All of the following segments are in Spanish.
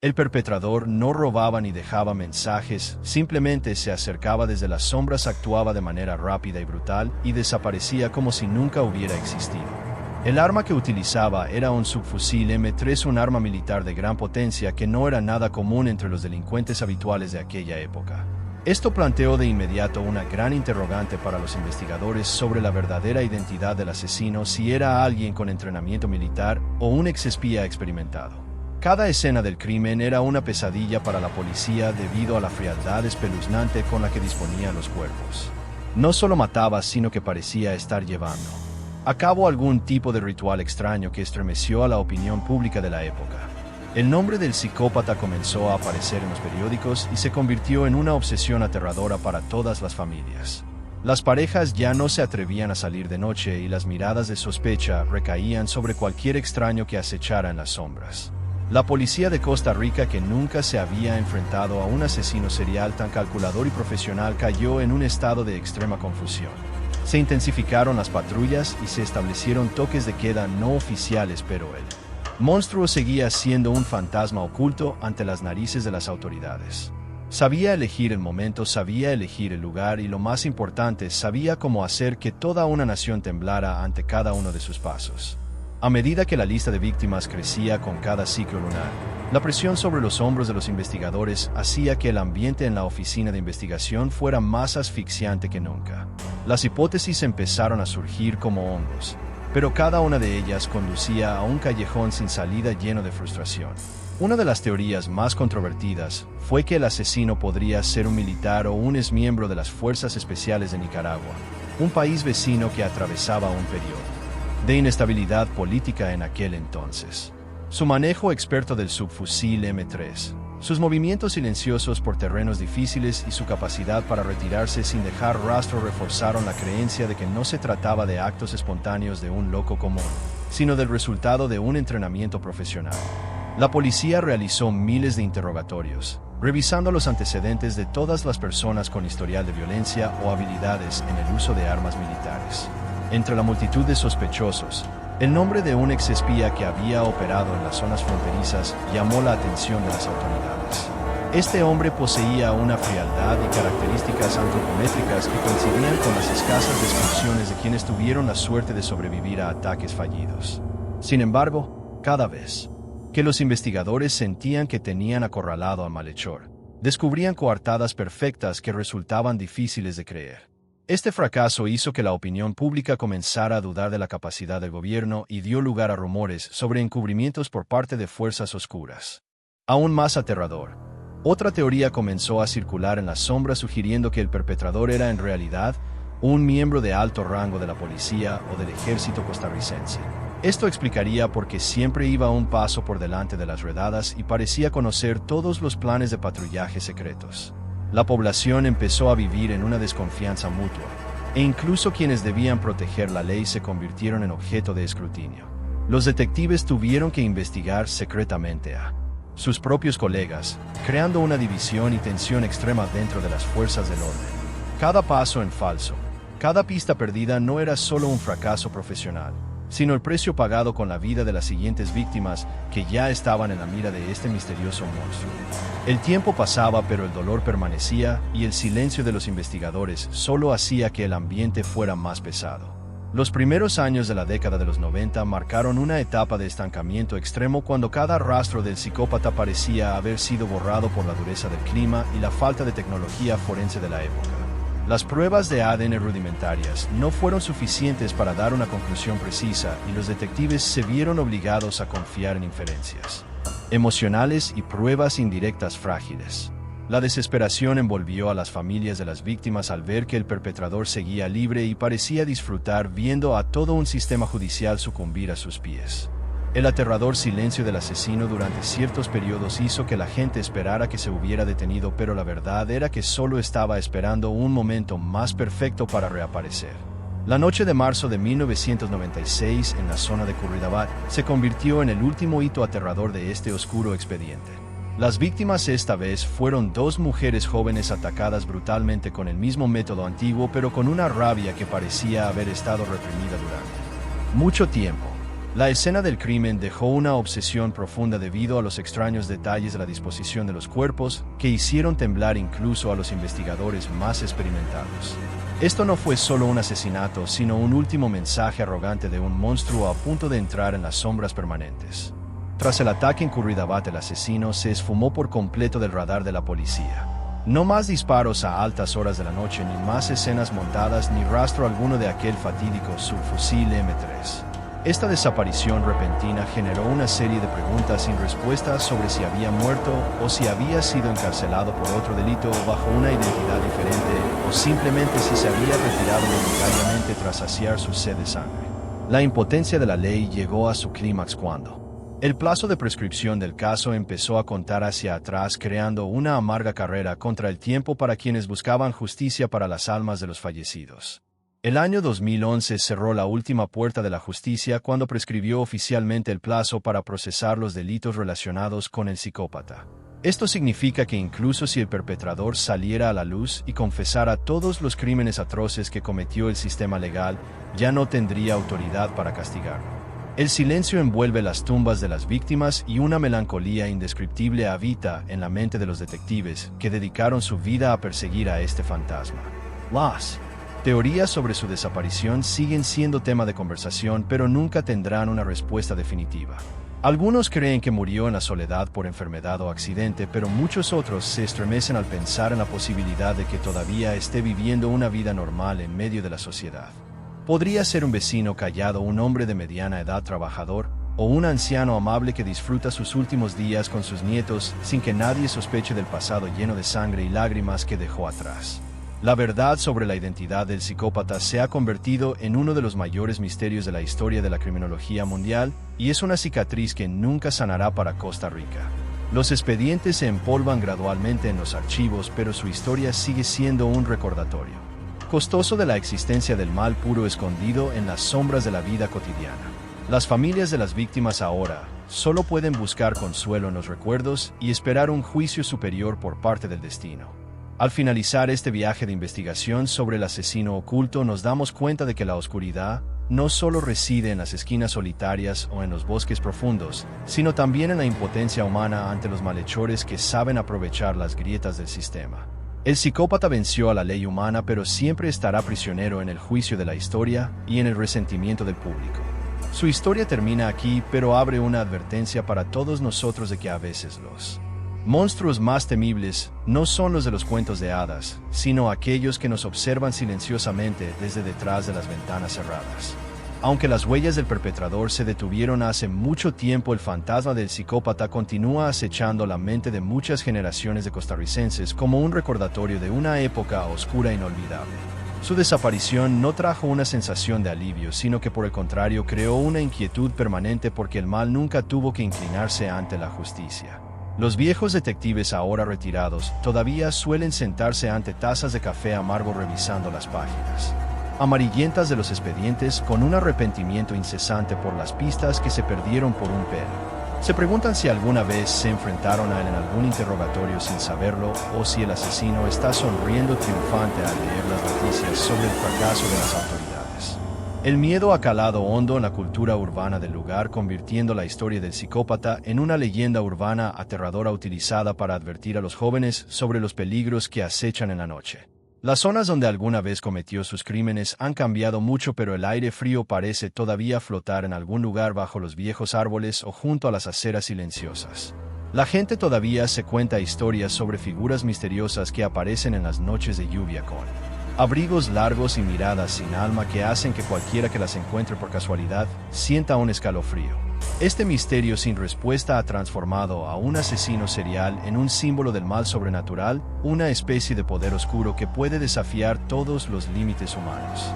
El perpetrador no robaba ni dejaba mensajes, simplemente se acercaba desde las sombras, actuaba de manera rápida y brutal y desaparecía como si nunca hubiera existido. El arma que utilizaba era un subfusil M3, un arma militar de gran potencia que no era nada común entre los delincuentes habituales de aquella época. Esto planteó de inmediato una gran interrogante para los investigadores sobre la verdadera identidad del asesino, si era alguien con entrenamiento militar o un exespía experimentado. Cada escena del crimen era una pesadilla para la policía debido a la frialdad espeluznante con la que disponía los cuerpos. No solo mataba, sino que parecía estar llevando a cabo algún tipo de ritual extraño que estremeció a la opinión pública de la época. El nombre del psicópata comenzó a aparecer en los periódicos y se convirtió en una obsesión aterradora para todas las familias. Las parejas ya no se atrevían a salir de noche y las miradas de sospecha recaían sobre cualquier extraño que acechara en las sombras. La policía de Costa Rica, que nunca se había enfrentado a un asesino serial tan calculador y profesional, cayó en un estado de extrema confusión. Se intensificaron las patrullas y se establecieron toques de queda no oficiales, pero el monstruo seguía siendo un fantasma oculto ante las narices de las autoridades. Sabía elegir el momento, sabía elegir el lugar y, lo más importante, sabía cómo hacer que toda una nación temblara ante cada uno de sus pasos. A medida que la lista de víctimas crecía con cada ciclo lunar, la presión sobre los hombros de los investigadores hacía que el ambiente en la oficina de investigación fuera más asfixiante que nunca. Las hipótesis empezaron a surgir como hongos, pero cada una de ellas conducía a un callejón sin salida lleno de frustración. Una de las teorías más controvertidas fue que el asesino podría ser un militar o un exmiembro de las Fuerzas Especiales de Nicaragua, un país vecino que atravesaba un periodo de inestabilidad política en aquel entonces. Su manejo experto del subfusil M3, sus movimientos silenciosos por terrenos difíciles y su capacidad para retirarse sin dejar rastro reforzaron la creencia de que no se trataba de actos espontáneos de un loco común, sino del resultado de un entrenamiento profesional. La policía realizó miles de interrogatorios, revisando los antecedentes de todas las personas con historial de violencia o habilidades en el uso de armas militares. Entre la multitud de sospechosos, el nombre de un exespía que había operado en las zonas fronterizas llamó la atención de las autoridades. Este hombre poseía una frialdad y características antropométricas que coincidían con las escasas descripciones de quienes tuvieron la suerte de sobrevivir a ataques fallidos. Sin embargo, cada vez que los investigadores sentían que tenían acorralado al malhechor, descubrían coartadas perfectas que resultaban difíciles de creer. Este fracaso hizo que la opinión pública comenzara a dudar de la capacidad del gobierno y dio lugar a rumores sobre encubrimientos por parte de fuerzas oscuras. Aún más aterrador, otra teoría comenzó a circular en las sombras sugiriendo que el perpetrador era en realidad un miembro de alto rango de la policía o del ejército costarricense. Esto explicaría por qué siempre iba un paso por delante de las redadas y parecía conocer todos los planes de patrullaje secretos. La población empezó a vivir en una desconfianza mutua, e incluso quienes debían proteger la ley se convirtieron en objeto de escrutinio. Los detectives tuvieron que investigar secretamente a sus propios colegas, creando una división y tensión extrema dentro de las fuerzas del orden. Cada paso en falso, cada pista perdida no era solo un fracaso profesional, sino el precio pagado con la vida de las siguientes víctimas que ya estaban en la mira de este misterioso monstruo. El tiempo pasaba, pero el dolor permanecía y el silencio de los investigadores solo hacía que el ambiente fuera más pesado. Los primeros años de la década de los 90 marcaron una etapa de estancamiento extremo cuando cada rastro del psicópata parecía haber sido borrado por la dureza del clima y la falta de tecnología forense de la época. Las pruebas de ADN rudimentarias no fueron suficientes para dar una conclusión precisa y los detectives se vieron obligados a confiar en inferencias emocionales y pruebas indirectas frágiles. La desesperación envolvió a las familias de las víctimas al ver que el perpetrador seguía libre y parecía disfrutar viendo a todo un sistema judicial sucumbir a sus pies. El aterrador silencio del asesino durante ciertos periodos hizo que la gente esperara que se hubiera detenido, pero la verdad era que solo estaba esperando un momento más perfecto para reaparecer. La noche de marzo de 1996 en la zona de Curridabat se convirtió en el último hito aterrador de este oscuro expediente. Las víctimas esta vez fueron dos mujeres jóvenes atacadas brutalmente con el mismo método antiguo, pero con una rabia que parecía haber estado reprimida durante mucho tiempo. La escena del crimen dejó una obsesión profunda debido a los extraños detalles de la disposición de los cuerpos que hicieron temblar incluso a los investigadores más experimentados. Esto no fue solo un asesinato, sino un último mensaje arrogante de un monstruo a punto de entrar en las sombras permanentes. Tras el ataque en Curridabat, el asesino se esfumó por completo del radar de la policía. No más disparos a altas horas de la noche, ni más escenas montadas, ni rastro alguno de aquel fatídico subfusil M3. Esta desaparición repentina generó una serie de preguntas sin respuesta sobre si había muerto o si había sido encarcelado por otro delito bajo una identidad diferente o simplemente si se había retirado voluntariamente tras saciar su sed de sangre. La impotencia de la ley llegó a su clímax cuando el plazo de prescripción del caso empezó a contar hacia atrás, creando una amarga carrera contra el tiempo para quienes buscaban justicia para las almas de los fallecidos. El año 2011 cerró la última puerta de la justicia cuando prescribió oficialmente el plazo para procesar los delitos relacionados con el psicópata. Esto significa que incluso si el perpetrador saliera a la luz y confesara todos los crímenes atroces que cometió, el sistema legal ya no tendría autoridad para castigarlo. El silencio envuelve las tumbas de las víctimas y una melancolía indescriptible habita en la mente de los detectives que dedicaron su vida a perseguir a este fantasma. Las teorías sobre su desaparición siguen siendo tema de conversación, pero nunca tendrán una respuesta definitiva. Algunos creen que murió en la soledad por enfermedad o accidente, pero muchos otros se estremecen al pensar en la posibilidad de que todavía esté viviendo una vida normal en medio de la sociedad. Podría ser un vecino callado, un hombre de mediana edad trabajador, o un anciano amable que disfruta sus últimos días con sus nietos sin que nadie sospeche del pasado lleno de sangre y lágrimas que dejó atrás. La verdad sobre la identidad del psicópata se ha convertido en uno de los mayores misterios de la historia de la criminología mundial y es una cicatriz que nunca sanará para Costa Rica. Los expedientes se empolvan gradualmente en los archivos, pero su historia sigue siendo un recordatorio costoso de la existencia del mal puro escondido en las sombras de la vida cotidiana. Las familias de las víctimas ahora solo pueden buscar consuelo en los recuerdos y esperar un juicio superior por parte del destino. Al finalizar este viaje de investigación sobre el asesino oculto, nos damos cuenta de que la oscuridad no solo reside en las esquinas solitarias o en los bosques profundos, sino también en la impotencia humana ante los malhechores que saben aprovechar las grietas del sistema. El psicópata venció a la ley humana, pero siempre estará prisionero en el juicio de la historia y en el resentimiento del público. Su historia termina aquí, pero abre una advertencia para todos nosotros de que a veces los monstruos más temibles no son los de los cuentos de hadas, sino aquellos que nos observan silenciosamente desde detrás de las ventanas cerradas. Aunque las huellas del perpetrador se detuvieron hace mucho tiempo, el fantasma del psicópata continúa acechando la mente de muchas generaciones de costarricenses como un recordatorio de una época oscura e inolvidable. Su desaparición no trajo una sensación de alivio, sino que por el contrario creó una inquietud permanente porque el mal nunca tuvo que inclinarse ante la justicia. Los viejos detectives ahora retirados todavía suelen sentarse ante tazas de café amargo revisando las páginas amarillentas de los expedientes con un arrepentimiento incesante por las pistas que se perdieron por un pelo. Se preguntan si alguna vez se enfrentaron a él en algún interrogatorio sin saberlo o si el asesino está sonriendo triunfante al leer las noticias sobre el fracaso de las autoridades. El miedo ha calado hondo en la cultura urbana del lugar, convirtiendo la historia del psicópata en una leyenda urbana aterradora utilizada para advertir a los jóvenes sobre los peligros que acechan en la noche. Las zonas donde alguna vez cometió sus crímenes han cambiado mucho, pero el aire frío parece todavía flotar en algún lugar bajo los viejos árboles o junto a las aceras silenciosas. La gente todavía se cuenta historias sobre figuras misteriosas que aparecen en las noches de lluvia con abrigos largos y miradas sin alma que hacen que cualquiera que las encuentre por casualidad sienta un escalofrío. Este misterio sin respuesta ha transformado a un asesino serial en un símbolo del mal sobrenatural, una especie de poder oscuro que puede desafiar todos los límites humanos.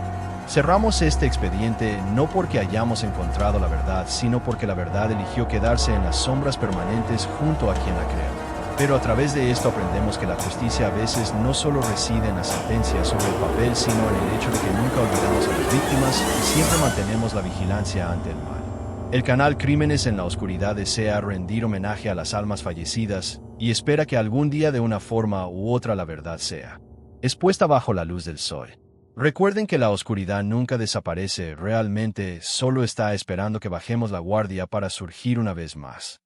Cerramos este expediente no porque hayamos encontrado la verdad, sino porque la verdad eligió quedarse en las sombras permanentes junto a quien la creó. Pero a través de esto aprendemos que la justicia a veces no solo reside en la sentencia sobre el papel, sino en el hecho de que nunca olvidamos a las víctimas y siempre mantenemos la vigilancia ante el mal. El canal Crímenes en la Oscuridad desea rendir homenaje a las almas fallecidas y espera que algún día de una forma u otra la verdad sea expuesta bajo la luz del sol. Recuerden que la oscuridad nunca desaparece, realmente solo está esperando que bajemos la guardia para surgir una vez más.